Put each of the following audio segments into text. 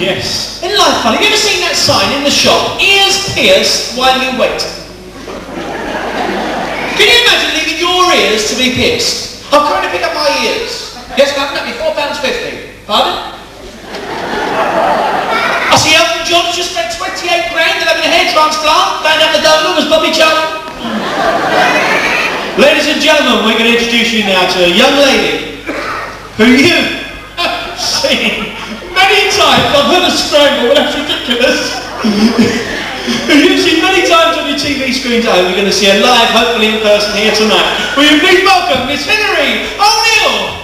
Yes. Isn't life funny? Have you ever seen that sign in the shop? Ears pierced while you wait. Can you imagine leaving your ears to be pierced? I'm going to pick up my ears. Yes, ma'am, that'd be £4.50. Pardon? I see Elton John's just spent 28 grand on having a hair transplant. Found out the donor was Bobby Charlton. Ladies and gentlemen, we're going to introduce you now to a young lady who you have seen many times. I've heard a scramble, but that's ridiculous. Who you've seen many times on your TV screens at home. You're going to see her live, hopefully in person here tonight. Will you please welcome Miss Hilary O'Neill?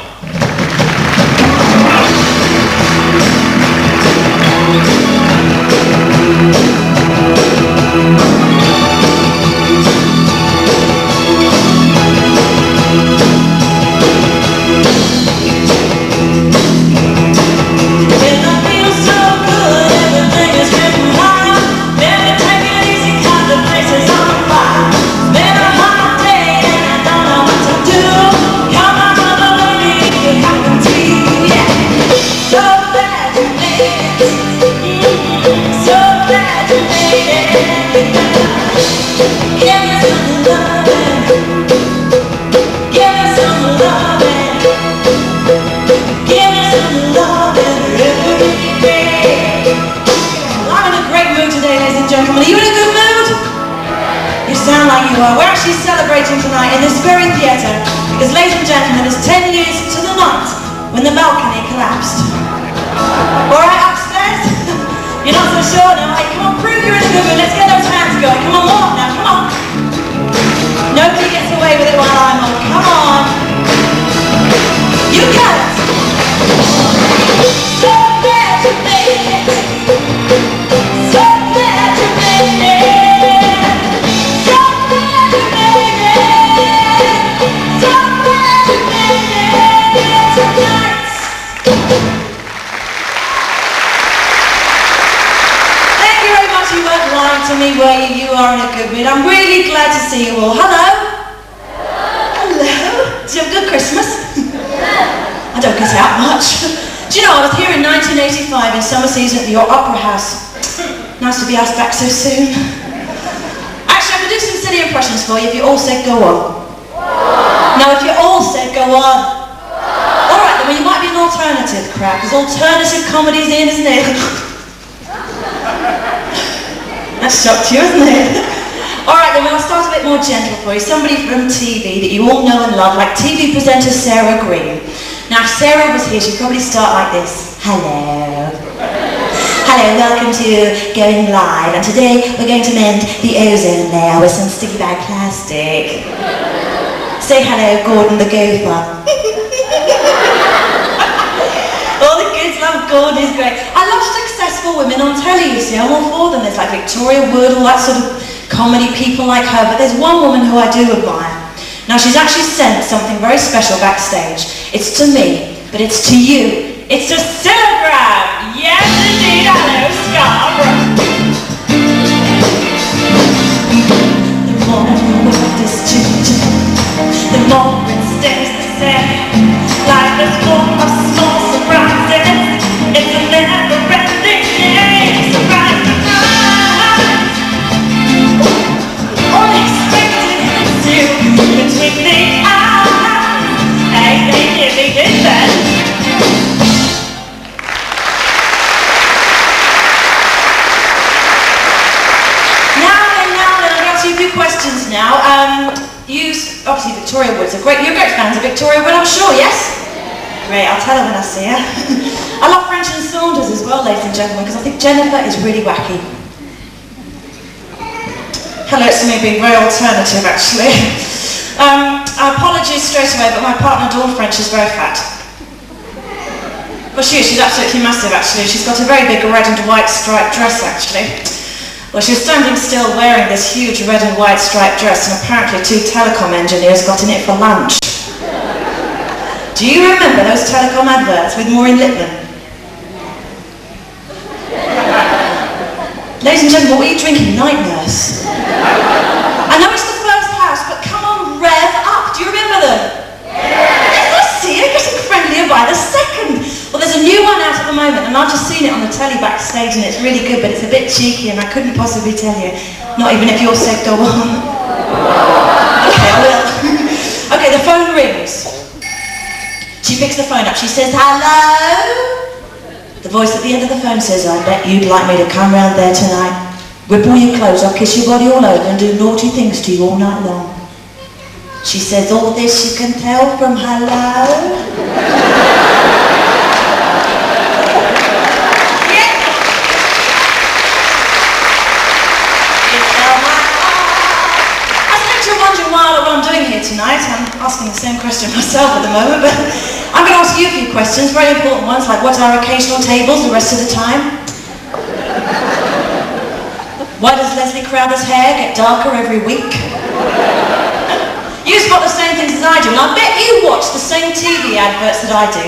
We're actually celebrating tonight in this very theatre because, ladies and gentlemen, it's 10 years to the night when the balcony collapsed. Alright, upstairs? You're not so sure now? Hey, come on, prove you're in a good mood. Let's get those hands going. Come on, walk now, come on. Nobody gets away with it while I'm on. Come on. You got it. So glad you made it. So glad you made it. To me, were you? You are in a good mood. I'm really glad to see you all. Hello? Hello? Did you have a good Christmas? I don't get out much. Do you know, I was here in 1985 in summer season at your Opera House. Nice to be asked back so soon. Actually, I could do some silly impressions for you if you all said go on. Now, if you all said go on. Alright, then, well, you might be an alternative crowd, because alternative comedy's in, isn't it? That shocked you, isn't it? Alright then, I'll start a bit more gentle for you. Somebody from TV that you all know and love, like TV presenter Sarah Green. Now, if Sarah was here, she'd probably start like this. Hello. Hello, welcome to Going Live. And today we're going to mend the ozone layer with some sticky bag plastic. Say hello, Gordon the Gopher. All the kids love Gordon, he's great. I love successful women on telly, you see, I'm all for them. There's like Victoria Wood, all that sort of comedy people like her, but there's one woman who I do admire. Now, she's actually sent something very special backstage. It's to me, but it's to you. It's a Silvergram! Yes, indeed, hello, Scarborough! The more the world is changing, the more it stays the same. Life is full of small surprises. It's a never-ending game. Surprise, surprise. Unexpected hits you between the eyes. Hey, give me this then. Now then, I've got you a few questions now. Obviously Victoria Wood's you're great fans of Victoria Wood, I'm sure, yes? Great, I'll tell her when I see her. I love French and Saunders as well, ladies and gentlemen, because I think Jennifer is really wacky. Hello, it's me being very alternative, actually. Apologies straight away, but my partner Dawn French is very fat. Well, she's absolutely massive, actually. She's got a very big red and white striped dress, actually. Well, she was standing still wearing this huge red and white striped dress, and apparently 2 telecom engineers got in it for lunch. Do you remember those telecom adverts with Maureen Lipman? Ladies and gentlemen, what were you drinking? Night Nurse. I know it's the first house, but come on, rev up. Do you remember them? Yes, I see, you're getting friendlier by the second. Well, there's a new one out at the moment, and I've just seen it on the telly backstage and it's really good, but it's a bit cheeky and I couldn't possibly tell you. Not even if you're said go on. Okay, I will. Okay, the phone rings. She picks the phone up. She says, hello? The voice at the end of the phone says, I bet you'd like me to come round there tonight. Rip all your clothes off, kiss your body all over and do naughty things to you all night long. She says, all this you can tell from hello? What I'm doing here tonight, I'm asking the same question myself at the moment, but I'm going to ask you a few questions, very important ones, like what are occasional tables the rest of the time? Why does Leslie Crowther's hair get darker every week? You spot the same things as I do, and I bet you watch the same TV adverts that I do.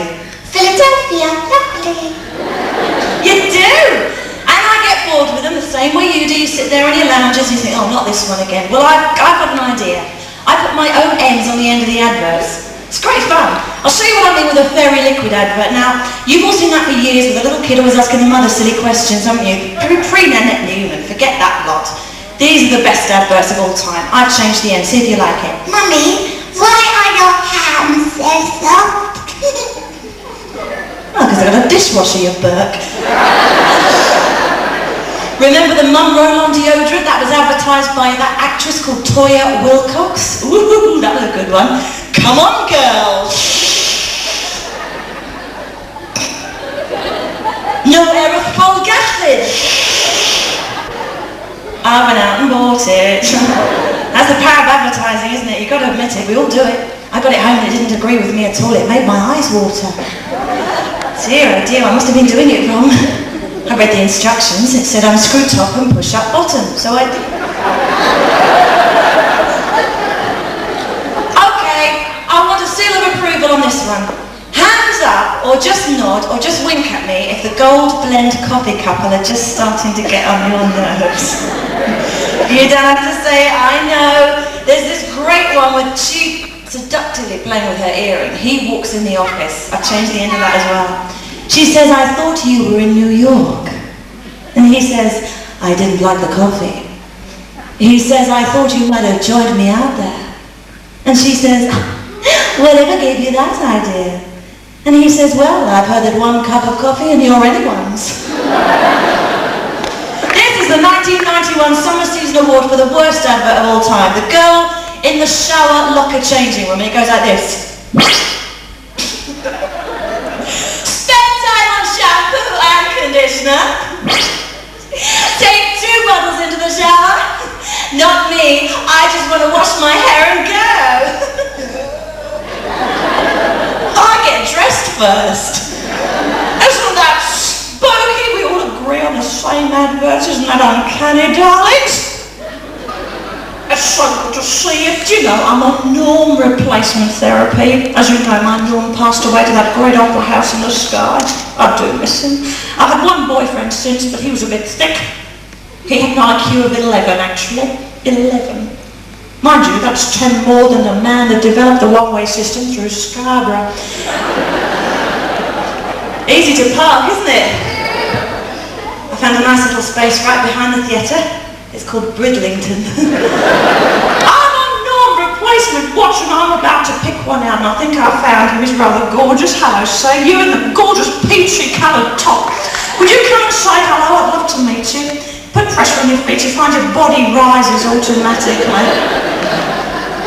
Philadelphia, lovely. You do! And I get bored with them the same way you do. You sit there in your lounges and you think, oh, not this one again. Well, I've got an idea. I put my own ends on the end of the adverts. It's great fun. I'll show you what I mean with a fairy liquid advert. Now, you've all seen that for years with a little kid always asking the mother silly questions, haven't you? Pre-Nanette Newman, forget that lot. These are the best adverts of all time. I've changed the end, see if you like it. Mummy, why are your hands so soft? Oh, because I've got a dishwasher, you Burke. Remember the Mum Roll-On deodorant that was advertised by that actress called Toya Wilcox? Ooh, that was a good one. Come on, girls. No erythritol acid. I went out and bought it. That's the power of advertising, isn't it? You've got to admit it. We all do it. I got it home and it didn't agree with me at all. It made my eyes water. Dear, oh dear, I must have been doing it wrong. I read the instructions. It said unscrew top and push up bottom. So I did. Okay, I want a seal of approval on this one. Hands up, or just nod, or just wink at me if the gold blend coffee couple are just starting to get on your nerves. You don't have to say it, I know. There's this great one with she seductively playing with her earring. He walks in the office. I've changed the end of that as well. She says, I thought you were in New York. And he says, I didn't like the coffee. He says, I thought you might have joined me out there. And she says, whatever gave you that idea? And he says, well, I've heard that one cup of coffee and you're anyone's. This is the 1991 Summer Season Award for the worst advert of all time. The girl in the shower locker changing room, and it goes like this. Conditioner. Take 2 bottles into the shower. Not me. I just want to wash my hair and go. I get dressed first. Isn't that spooky? We all agree on the same adverts. Isn't that uncanny, darlings? It's so good to see you. Do you know, I'm on Norm replacement therapy. As you know, my Norm passed away to that great opera house in the sky. I do miss him. I've had one boyfriend since, but he was a bit thick. He had an IQ of 11, actually. 11. Mind you, that's 10 more than the man that developed the one-way system through Scarborough. Easy to park, isn't it? I found a nice little space right behind the theatre. It's called Bridlington. I'm on Norm replacement watch and I'm about to pick one out and I think I found him. He's rather gorgeous. Hello, sir. You in the gorgeous peachy coloured top. Would you come and say hello? I'd love to meet you. Put pressure on your feet. You find your body rises automatically.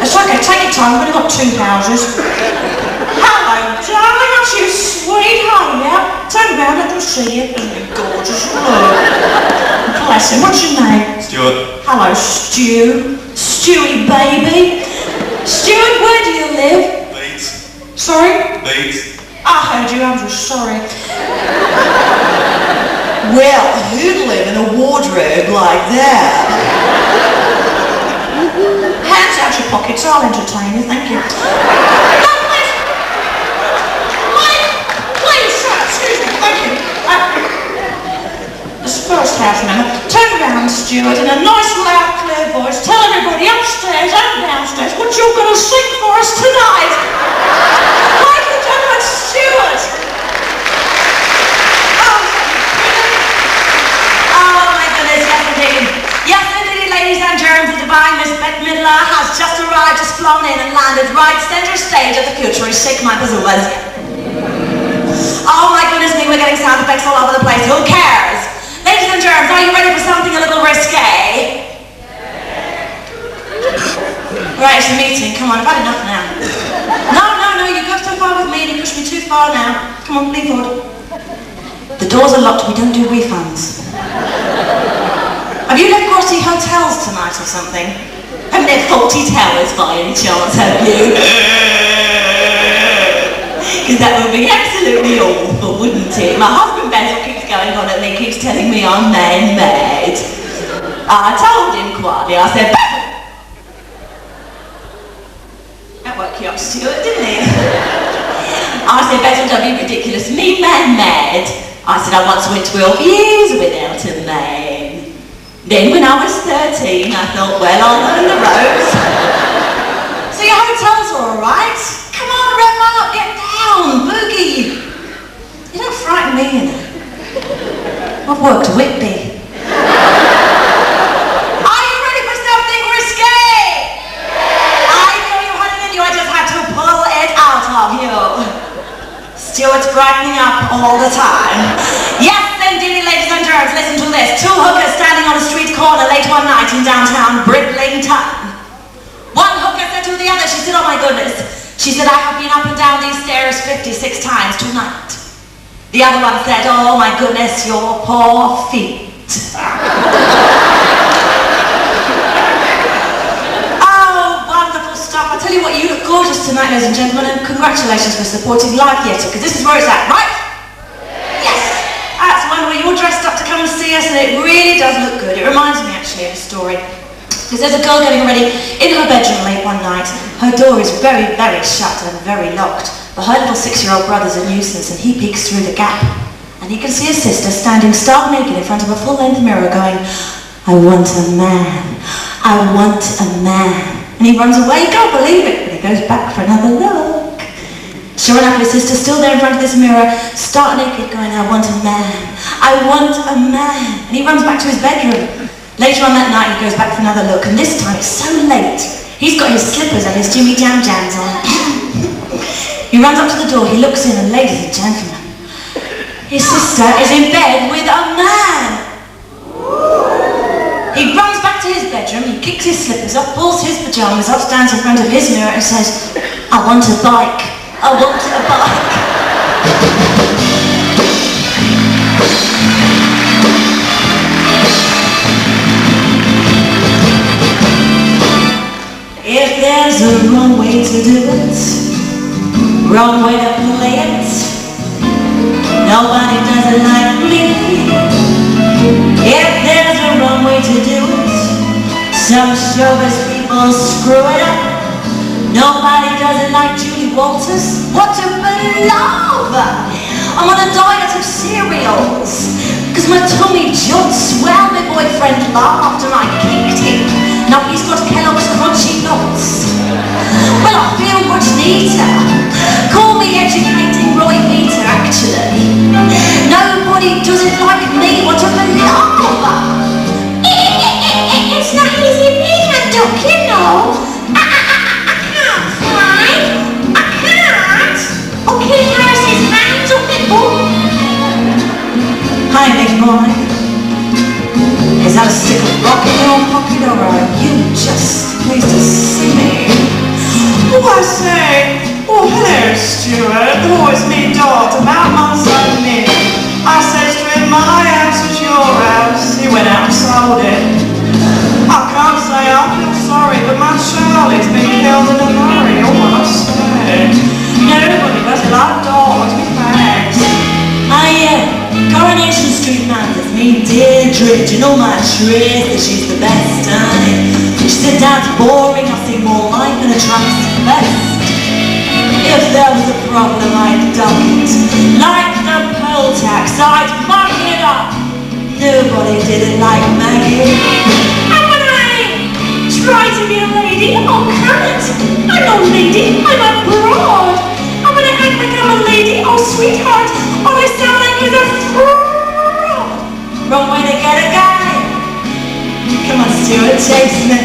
It's okay. Take your time. We've only got 2 houses. Hello, darling. Aren't you sweet? Honey, yeah. Turn around. Let them see you. Isn't it gorgeous? Look. Bless him. What's your name? Stuart. Hello, Stu. Stewie, baby. Stuart, where do you live? Leeds. Sorry? Leeds. I heard you. I'm just sorry. Well, who'd live in a wardrobe like that? Hands out your pockets. I'll entertain you. Thank you. No, please, sir. Excuse me. Thank you. This first house member, turn around, Stuart, in a nice, loud, clear voice. Tell everybody upstairs and downstairs what you're going to sing for us tonight. Ladies and gentlemen, Stuart. Oh, arrived, just flown in and landed right centre stage of the futuristic Montezuma. Oh my goodness me, we're getting sound effects all over the place. Who cares? Ladies and germs, are you ready for something a little risque? Right, it's a meeting. Come on, I've had enough now. No, you go so far with me and you push me too far now. Come on, lean forward. The doors are locked, we don't do refunds. Have you left Grotty Hotels tonight or something? Haven't left faulty towers by any chance, have you? Because that would be absolutely awful, wouldn't it? My husband Basil keeps going on at me, keeps telling me I'm man-made. I told him quietly, I said, Basil! That woke you up, Stuart, didn't it? I said, Basil, don't be ridiculous, me man-made. I said, I once went 12 years without a man. Then when I was 13, I thought, well, I'll learn the ropes. So your hotels are all right? Come on, rev up, get down, boogie. You don't frighten me, you know. I've worked Whitby. Are you ready for something risque? I know you had it in you, I just had to pull it out of you. Stuart's brightening up all the time. Yes, indeed, ladies and germs, listen to this. Two hookers standing on a street corner late one night in downtown Bridlington. One hooker said to the other, she said, oh my goodness. She said, I have been up and down these stairs 56 times tonight. The other one said, oh my goodness, your poor feet. I tell you what, you look gorgeous tonight, ladies and gentlemen, and congratulations for supporting live theatre, because this is where it's at, right? Yes! That's one where you're dressed up to come and see us, and it really does look good. It reminds me, actually, of a story. Because there's a girl getting ready in her bedroom late one night. Her door is very, very shut and very locked. But her little 6-year-old brother's a nuisance, and he peeks through the gap. And he can see his sister standing stark naked in front of a full-length mirror going, I want a man. I want a man. And he runs away, can't believe it, but he goes back for another look. Sure enough, his sister's still there in front of this mirror, stark naked, going, I want a man, I want a man. And he runs back to his bedroom. Later on that night, he goes back for another look, and this time it's so late, he's got his slippers and his Jimmy Jam Jams on. He runs up to the door, he looks in, and ladies and gentlemen, his sister is in bed with a man. He runs back to his bedroom, he kicks his slippers up, pulls his pyjamas up, stands in front of his mirror and says, I want a bike, I want a bike. If there's a wrong way to do it, wrong way to play it, nobody does it like me. If there's a wrong way to do it, some showbiz people screw it up. Nobody does it like Julie Walters. What to believe? I'm on a diet of cereals, cause my tummy jolts. Well, my boyfriend laughed and I kicked him. Now he's got Kellogg's Crunchy Nuts. Well, I feel much neater. Call me educating Roy Peter, actually. Nobody does it like me. What a believe? It's not easy being a duck, you know. I can't fly. I can't. Okay, here's his hands up the book. Hi, big boy. Is that a stick of rock in your pocket, or are you just pleased to see me? Oh, I say. Oh, hello, Stuart. Oh, it's me, Dot, about my son, me. I says to him, my house is your house. He went out and sold it. I can't say I feel sorry, but my Charlie's been killed in a lorry. Oh, I say. Nobody does it like Dot, to be thanks. Coronation Street man with me, Deirdre. Do you know my Tracy? She's the best, She said, Dad's boring, I see more life in a trance best. If there was a problem, I'd duck it. Like the poll tax, I'd muck it up. Nobody did it like Maggie. And when I try to be a lady, oh, can't. I'm no lady, I'm a broad. And when I act like I'm a lady, oh, sweetheart, all I sound like is a fraud. Wrong way to get a guy. Come on, Stuart, chase me.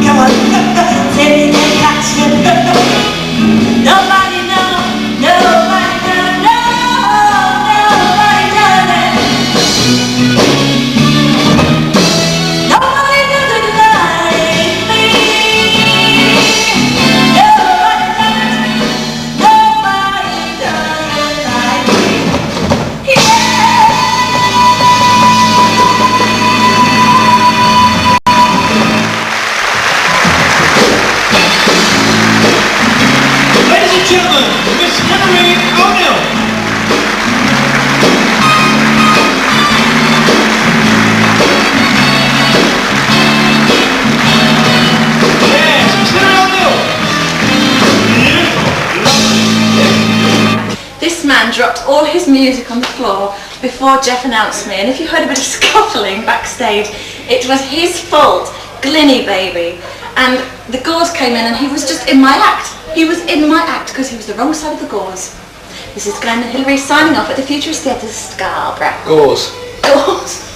Come on. Take me, gentlemen, Miss Hilary O'Neill. Yes, Miss Hilary O'Neill. Beautiful, lovely. This man dropped all his music on the floor before Jeff announced me, and if you heard a bit of scuffling backstage, it was his fault, Glinny baby. And the gauze came in and he was just in my act. He was in my act because he was the wrong side of the gauze. This is Glenn and Hilary signing off at the Futurist Theatre, Scarborough. Gauze. Gauze.